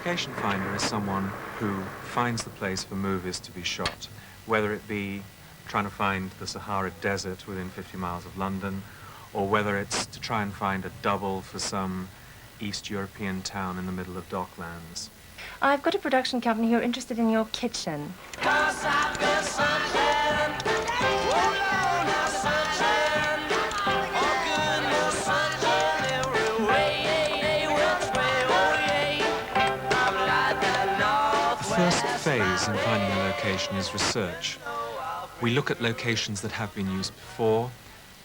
location finder is someone who finds the place for movies to be shot, whether it be trying to find the Sahara Desert within 50 miles of London, or whether it's to try and find a double for some East European town in the middle of Docklands. I've got a production company who are interested in your kitchen. The first phase in finding a location is research. We look at locations that have been used before,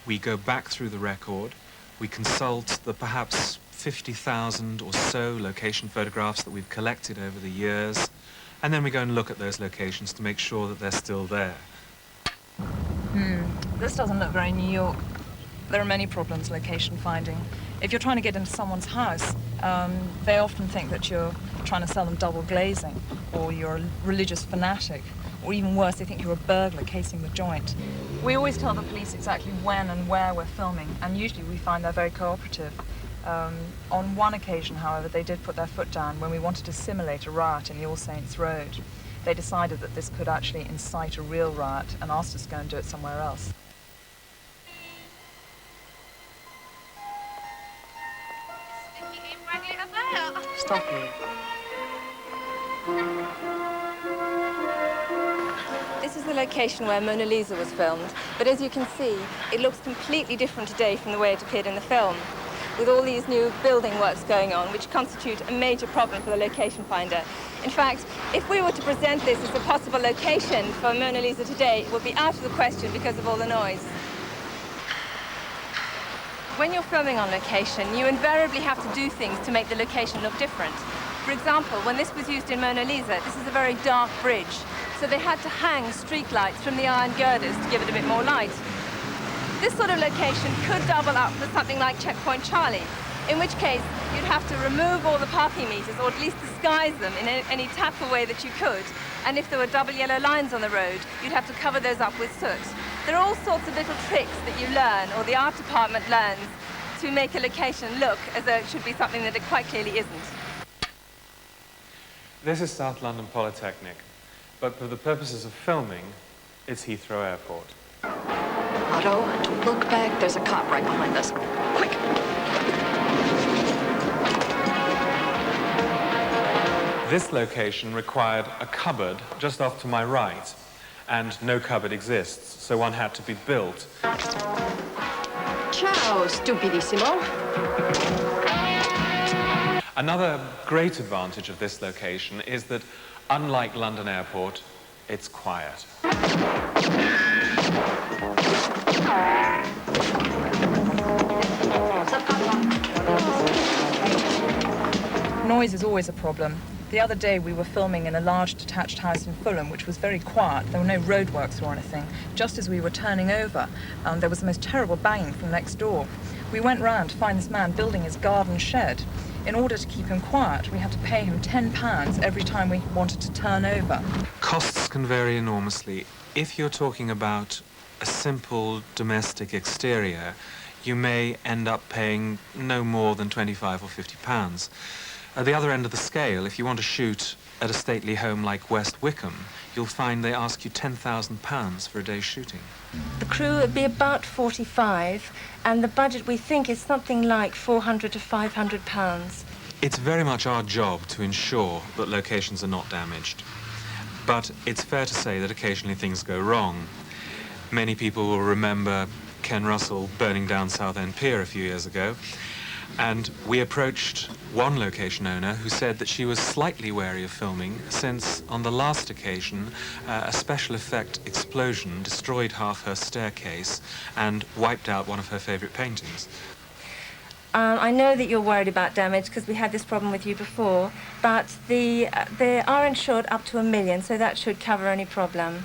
we go back through the record, we consult the perhaps 50,000 or so location photographs that we've collected over the years, and then we go and look at those locations to make sure that they're still there. This doesn't look very New York. There are many problems location finding. If you're trying to get into someone's house, they often think that you're trying to sell them double glazing, or you're a religious fanatic, or even worse, they think you're a burglar casing the joint. We always tell the police exactly when and where we're filming, and usually we find they're very cooperative. On one occasion, however, they did put their foot down when we wanted to simulate a riot in the All Saints Road. They decided that this could actually incite a real riot and asked us to go and do it somewhere else. Stop it. This is the location where Mona Lisa was filmed, but as you can see, it looks completely different today from the way it appeared in the film, with all these new building works going on, which constitute a major problem for the location finder. In fact, if we were to present this as a possible location for Mona Lisa today, it would be out of the question because of all the noise. When you're filming on location, you invariably have to do things to make the location look different. For example, when this was used in Mona Lisa, this is a very dark bridge, so they had to hang street lights from the iron girders to give it a bit more light. This sort of location could double up for something like Checkpoint Charlie, in which case you'd have to remove all the parking meters, or at least disguise them in any tactful way that you could. And if there were double yellow lines on the road, you'd have to cover those up with soot. There are all sorts of little tricks that you learn, or the art department learns, to make a location look as though it should be something that it quite clearly isn't. This is South London Polytechnic, but for the purposes of filming, it's Heathrow Airport. Otto, don't look back. There's a cop right behind us. Quick. This location required a cupboard just off to my right, and no cupboard exists, so one had to be built. Ciao, stupidissimo. Another great advantage of this location is that, unlike London Airport, it's quiet. Noise is always a problem. The other day we were filming in a large detached house in Fulham, which was very quiet. There were no roadworks or anything. Just as we were turning over, there was the most terrible banging from next door. We went round to find this man building his garden shed. In order to keep him quiet, we had to pay him £10 every time we wanted to turn over. Costs can vary enormously. If you're talking about a simple domestic exterior, you may end up paying no more than £25 or £50. At the other end of the scale, if you want to shoot at a stately home like West Wickham, you'll find they ask you £10,000 for a day's shooting. The crew would be about 45, and the budget we think is something like £400 to £500. It's very much our job to ensure that locations are not damaged. But it's fair to say that occasionally things go wrong. Many people will remember Ken Russell burning down Southend Pier a few years ago. And we approached one location owner who said that she was slightly wary of filming since, on the last occasion, a special effect explosion destroyed half her staircase and wiped out one of her favorite paintings. I know that you're worried about damage because we had this problem with you before, but they are insured up to £1 million, so that should cover any problem.